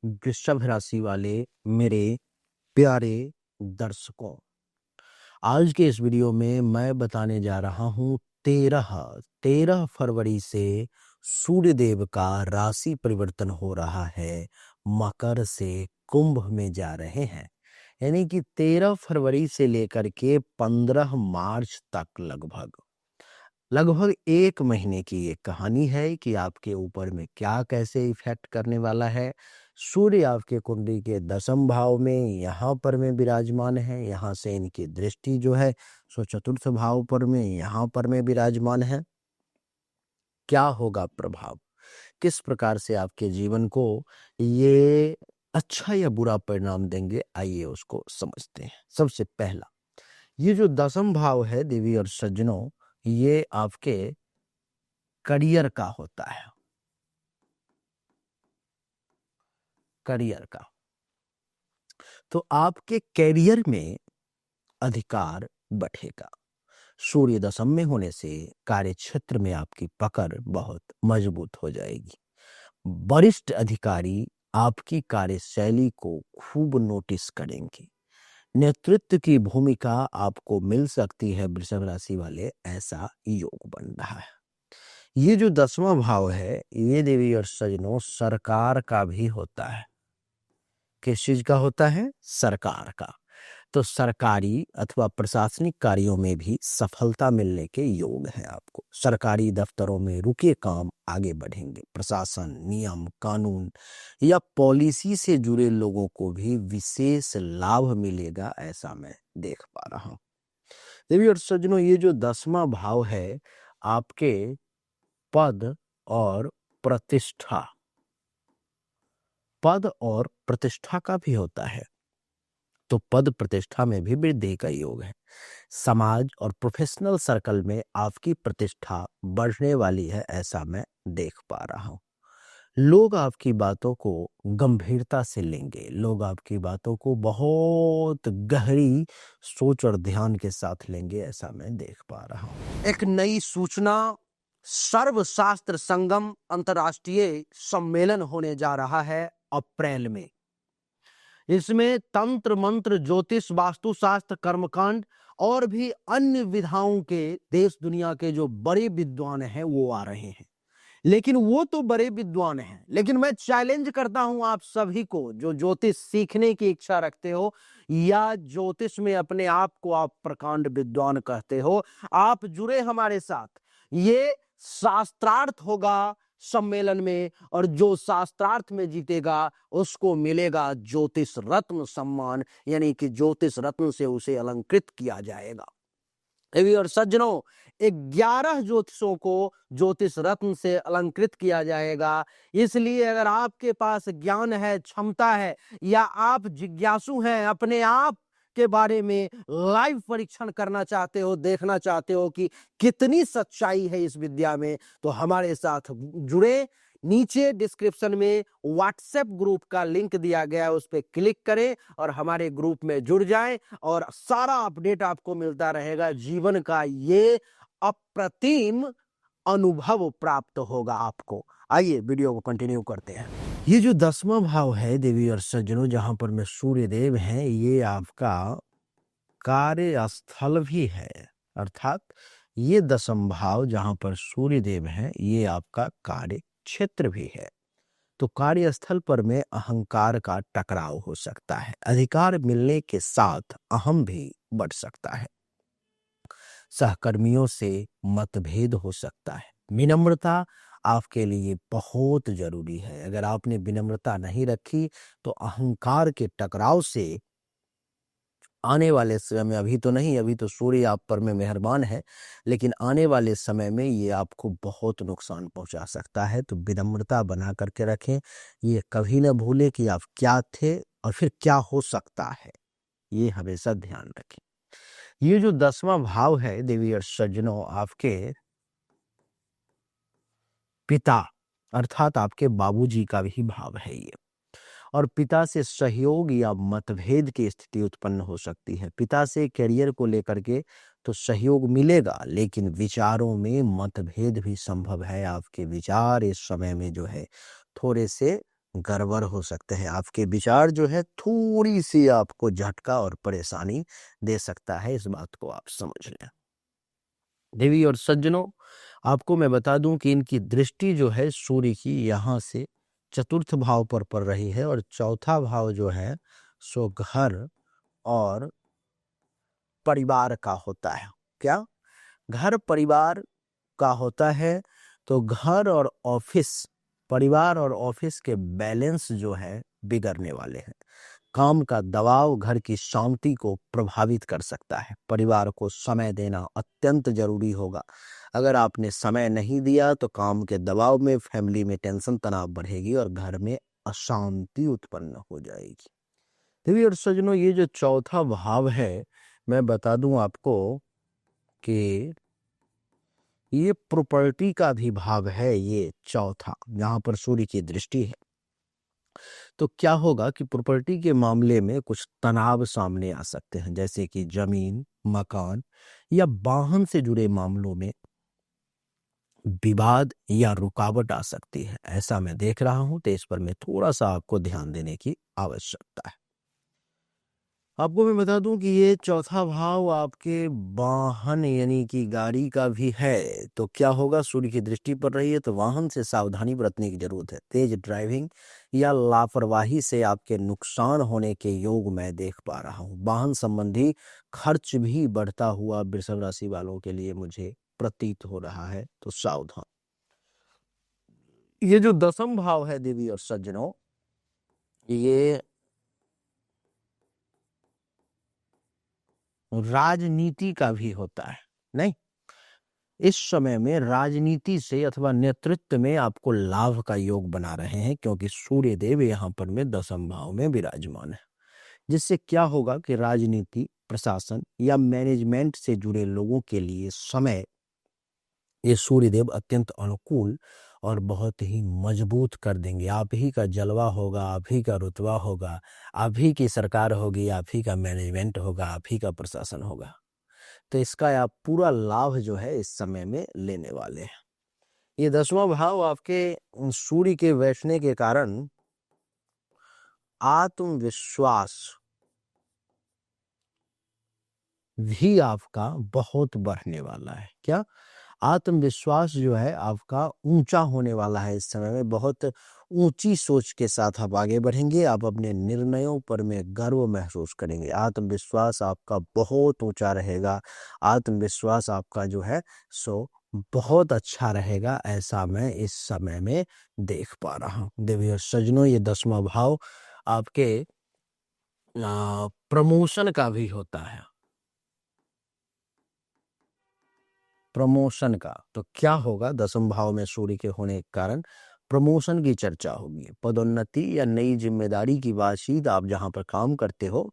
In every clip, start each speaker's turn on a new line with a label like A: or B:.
A: वृषभ राशि वाले मेरे प्यारे दर्शकों, आज के इस वीडियो में मैं बताने जा रहा हूँ 13 फरवरी से सूर्य देव का राशि परिवर्तन हो रहा है। मकर से कुंभ में जा रहे हैं, यानी कि 13 फरवरी से लेकर के 15 मार्च तक लगभग एक महीने की ये कहानी है कि आपके ऊपर में क्या कैसे इफेक्ट करने वाला है। सूर्य आपके कुंडली के 10वें भाव में यहाँ पर में विराजमान है, यहाँ से इनकी दृष्टि जो है सो चतुर्थ भाव पर में यहाँ पर में विराजमान है। क्या होगा प्रभाव, किस प्रकार से आपके जीवन को ये अच्छा या बुरा परिणाम देंगे, आइए उसको समझते हैं। सबसे पहला, ये जो 10वां भाव है देवी और सज्जनों, ये आपके करियर का होता है। करियर का तो आपके कैरियर में अधिकार बढ़ेगा। सूर्य 10 में होने से कार्य क्षेत्र में आपकी पकड़ बहुत मजबूत हो जाएगी। वरिष्ठ अधिकारी आपकी कार्यशैली को खूब नोटिस करेंगे। नेतृत्व की भूमिका आपको मिल सकती है वृषभ राशि वाले, ऐसा योग बन रहा है। ये जो 10वां भाव है, ये देवी और सज्जनों सरकार का भी होता है। किस चीज का होता है? सरकार का। तो सरकारी अथवा प्रशासनिक कार्यों में भी सफलता मिलने के योग है आपको। सरकारी दफ्तरों में रुके काम आगे बढ़ेंगे। प्रशासन, नियम, कानून या पॉलिसी से जुड़े लोगों को भी विशेष लाभ मिलेगा, ऐसा मैं देख पा रहा हूं। देवी और सज्जनों, ये जो 10वां भाव है आपके पद और प्रतिष्ठा, पद और प्रतिष्ठा का भी होता है। तो पद प्रतिष्ठा में भी वृद्धि का योग है। समाज और प्रोफेशनल सर्कल में आपकी प्रतिष्ठा बढ़ने वाली है, ऐसा मैं देख पा रहा हूं। लोग आपकी बातों को गंभीरता से लेंगे। लोग आपकी बातों को बहुत गहरी सोच और ध्यान के साथ लेंगे, ऐसा मैं देख पा रहा हूं। एक नई सूचना, सर्वशास्त्र संगम अंतर्राष्ट्रीय सम्मेलन होने जा रहा है अप्रैल में। इसमें तंत्र मंत्र, ज्योतिष, वास्तुशास्त्र, कर्मकांड और भी अन्य विधाओं के देश दुनिया के जो बड़े विद्वान हैं वो आ रहे हैं। लेकिन वो तो बड़े विद्वान हैं, लेकिन मैं चैलेंज करता हूं आप सभी को जो ज्योतिष सीखने की इच्छा रखते हो या ज्योतिष में अपने आप को आप प्रकांड विद्वान कहते हो, आप जुड़े हमारे साथ। ये शास्त्रार्थ होगा सम्मेलन में, और जो शास्त्रार्थ में जीतेगा उसको मिलेगा ज्योतिष रत्न सम्मान, यानी कि ज्योतिष रत्न से उसे अलंकृत किया जाएगा। और सज्जनों, 11 ज्योतिषों को ज्योतिष रत्न से अलंकृत किया जाएगा। इसलिए अगर आपके पास ज्ञान है, क्षमता है, या आप जिज्ञासु हैं, अपने आप के बारे में लाइव परीक्षण करना चाहते हो, देखना चाहते हो कि कितनी सच्चाई है इस विद्या में, तो हमारे साथ जुड़े। नीचे डिस्क्रिप्शन में व्हाट्सएप ग्रुप का लिंक दिया गया है, उस पर क्लिक करें और हमारे ग्रुप में जुड़ जाएं, और सारा अपडेट आपको मिलता रहेगा। जीवन का ये अप्रतिम अनुभव प्राप्त होगा आपको। आइए वीडियो को कंटिन्यू करते हैं। ये जो 10वां भाव है देवी और सज्जनों, जहां पर में सूर्य देव हैं, ये आपका कार्य स्थल भी है। अर्थात ये 10वां भाव जहां पर सूर्य देव हैं, ये आपका कार्य क्षेत्र भी है। तो कार्यस्थल पर में अहंकार का टकराव हो सकता है। अधिकार मिलने के साथ अहम भी बढ़ सकता है। सहकर्मियों से मतभेद हो सकता है। विनम्रता आपके लिए बहुत जरूरी है। अगर आपने विनम्रता नहीं रखी तो अहंकार के टकराव से आने वाले समय में, अभी तो नहीं, अभी तो सूर्य आप पर में मेहरबान है, लेकिन आने वाले समय में ये आपको बहुत नुकसान पहुंचा सकता है। तो विनम्रता बना करके रखें। ये कभी ना भूलें कि आप क्या थे और फिर क्या हो सकता है, ये हमेशा ध्यान रखें। ये जो 10वां भाव है देवी और सज्जनों, आपके पिता अर्थात आपके बाबूजी का भी भाव है ये, और पिता से सहयोग या मतभेद की स्थिति उत्पन्न हो सकती है। पिता से करियर को लेकर के तो सहयोग मिलेगा, लेकिन विचारों में मतभेद भी संभव है। आपके विचार इस समय में जो है थोड़े से गड़बड़ हो सकते हैं। आपके विचार जो है थोड़ी सी आपको झटका और परेशानी दे सकता है, इस बात को आप समझ लें। देवी और सज्जनों, आपको मैं बता दूं कि इनकी दृष्टि जो है सूर्य की यहाँ से चतुर्थ भाव पर पड़ रही है, और चौथा भाव जो है सो घर और परिवार का होता है। क्या? घर परिवार का होता है। तो घर और ऑफिस, परिवार और ऑफिस के बैलेंस जो है बिगड़ने वाले हैं। काम का दबाव घर की शांति को प्रभावित कर सकता है। परिवार को समय देना अत्यंत जरूरी होगा। अगर आपने समय नहीं दिया तो काम के दबाव में फैमिली में टेंशन तनाव बढ़ेगी और घर में अशांति उत्पन्न हो जाएगी। देवी और सज्जनों, ये जो चौथा भाव है, मैं बता दूं आपको कि ये प्रॉपर्टी का भी भाव है। ये चौथा, जहां पर सूर्य की दृष्टि है, तो क्या होगा कि प्रॉपर्टी के मामले में कुछ तनाव सामने आ सकते हैं, जैसे कि जमीन, मकान या वाहन से जुड़े मामलों में विवाद या रुकावट आ सकती है। ऐसा मैं देख रहा हूं, तो इस पर मैं थोड़ा सा आपको ध्यान देने की आवश्यकता है। आपको मैं बता दूं कि ये चौथा भाव आपके वाहन यानी कि गाड़ी का भी है। तो क्या होगा, सूर्य की दृष्टि पड़ रही है तो वाहन से सावधानी बरतने की जरूरत है। तेज ड्राइविंग या लापरवाही से आपके नुकसान होने के योग मैं देख पा रहा हूँ। वाहन संबंधी खर्च भी बढ़ता हुआ वृषभ राशि वालों के लिए मुझे प्रतीत हो रहा है, तो सावधान। ये जो दसम भाव है देवी और सज्जनों, ये राजनीति का भी होता है। नहीं, इस समय में राजनीति से अथवा नेतृत्व में आपको लाभ का योग बना रहे हैं, क्योंकि सूर्य देव यहाँ पर में दसम भाव में विराजमान है। जिससे क्या होगा कि राजनीति, प्रशासन या मैनेजमेंट से जुड़े लोगों के लिए समय ये सूर्यदेव अत्यंत अनुकूल और बहुत ही मजबूत कर देंगे। आप ही का जलवा होगा, आप ही का रुतबा होगा, आप ही की सरकार होगी, आप ही का मैनेजमेंट होगा, आप ही का प्रशासन होगा। तो इसका आप पूरा लाभ जो है इस समय में लेने वाले हैं। ये दसवां भाव आपके सूर्य के बैठने के कारण आत्मविश्वास भी आपका बहुत बढ़ने वाला है। क्या? आत्मविश्वास जो है आपका ऊंचा होने वाला है। इस समय में बहुत ऊंची सोच के साथ आप आगे बढ़ेंगे। आप अपने निर्णयों पर में गर्व महसूस करेंगे। आत्मविश्वास आपका बहुत ऊंचा रहेगा। आत्मविश्वास आपका जो है सो बहुत अच्छा रहेगा, ऐसा मैं इस समय में देख पा रहा हूँ। देवी और सज्जनों, ये दसवां भाव आपके प्रमोशन का भी होता है। प्रमोशन का तो क्या होगा, दसम भाव में सूर्य के होने के कारण प्रमोशन की चर्चा होगी। पदोन्नति या नई जिम्मेदारी की बातचीत आप जहां पर काम करते हो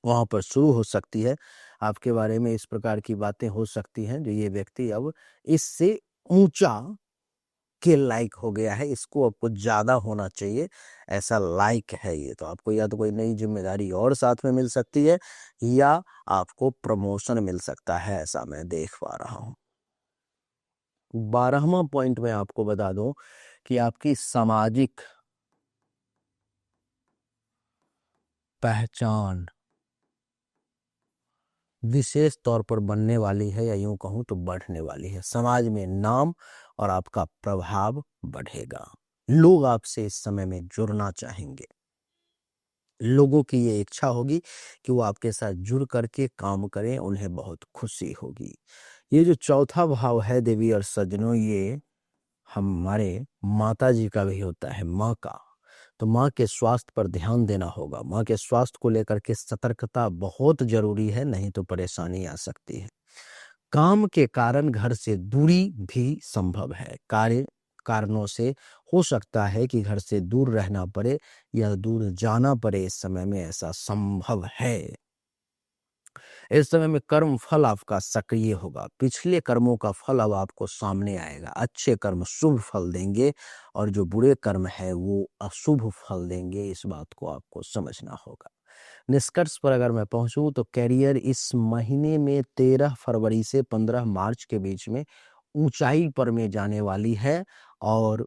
A: वहां पर शुरू हो सकती है। आपके बारे में इस प्रकार की बातें हो सकती हैं जो ये व्यक्ति अब इससे ऊंचा के लायक हो गया है, इसको अब कुछ ज्यादा होना चाहिए, ऐसा लायक है ये। तो आपको या तो कोई नई जिम्मेदारी और साथ में मिल सकती है या आपको प्रमोशन मिल सकता है, ऐसा मैं देख पा रहा हूं। 12वां पॉइंट में आपको बता दूं कि आपकी सामाजिक पहचान विशेष तौर पर बनने वाली है, या यूं कहूं तो बढ़ने वाली है। समाज में नाम और आपका प्रभाव बढ़ेगा। लोग आपसे इस समय में जुड़ना चाहेंगे। लोगों की ये इच्छा होगी कि वो आपके साथ जुड़ करके काम करें, उन्हें बहुत खुशी होगी। ये जो चौथा भाव है देवी और सज्जनों, ये हमारे माता जी का भी होता है, माँ का। तो माँ के स्वास्थ्य पर ध्यान देना होगा। माँ के स्वास्थ्य को लेकर के सतर्कता बहुत जरूरी है, नहीं तो परेशानी आ सकती है। काम के कारण घर से दूरी भी संभव है। कार्य कारणों से हो सकता है कि घर से दूर रहना पड़े या दूर जाना पड़े। इस समय में ऐसा संभव है। इस समय में कर्म फल आपका सक्रिय होगा। पिछले कर्मों का फल अब आपको सामने आएगा। अच्छे कर्म शुभ फल देंगे और जो बुरे कर्म है वो अशुभ फल देंगे। इस बात को आपको समझना होगा। निष्कर्ष पर अगर मैं पहुंचूं तो कैरियर इस महीने में 13 फरवरी से 15 मार्च के बीच में ऊंचाई पर में जाने वाली है, और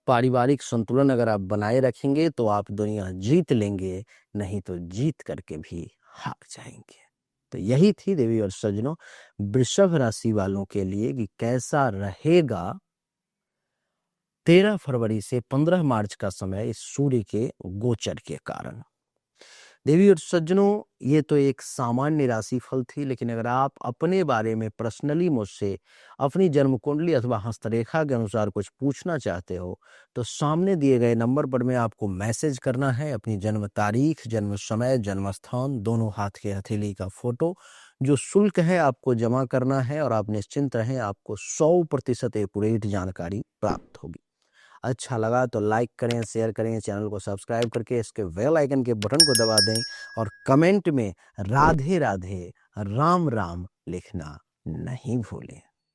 A: पारिवारिक संतुलन अगर आप बनाए रखेंगे तो आप दुनिया जीत लेंगे, नहीं तो जीत करके भी हार जाएंगे। तो यही थी देवी और सज्जनों वृषभ राशि वालों के लिए कि कैसा रहेगा 13 फरवरी से 15 मार्च का समय इस सूर्य के गोचर के कारण। देवी और सज्जनों, ये तो एक सामान्य राशिफल थी, लेकिन अगर आप अपने बारे में पर्सनली मुझसे अपनी जन्म कुंडली अथवा हस्तरेखा के अनुसार कुछ पूछना चाहते हो तो सामने दिए गए नंबर पर में आपको मैसेज करना है। अपनी जन्म तारीख, जन्म समय, जन्म स्थान, दोनों हाथ के हथेली का फोटो, जो शुल्क है आपको जमा करना है और आप निश्चिंत रहें, आपको 100% एक्यूरेट जानकारी प्राप्त होगी। अच्छा लगा तो लाइक करें, शेयर करें, चैनल को सब्सक्राइब करके इसके बेल आइकन के बटन को दबा दें और कमेंट में राधे राधे, राम राम लिखना नहीं भूलें।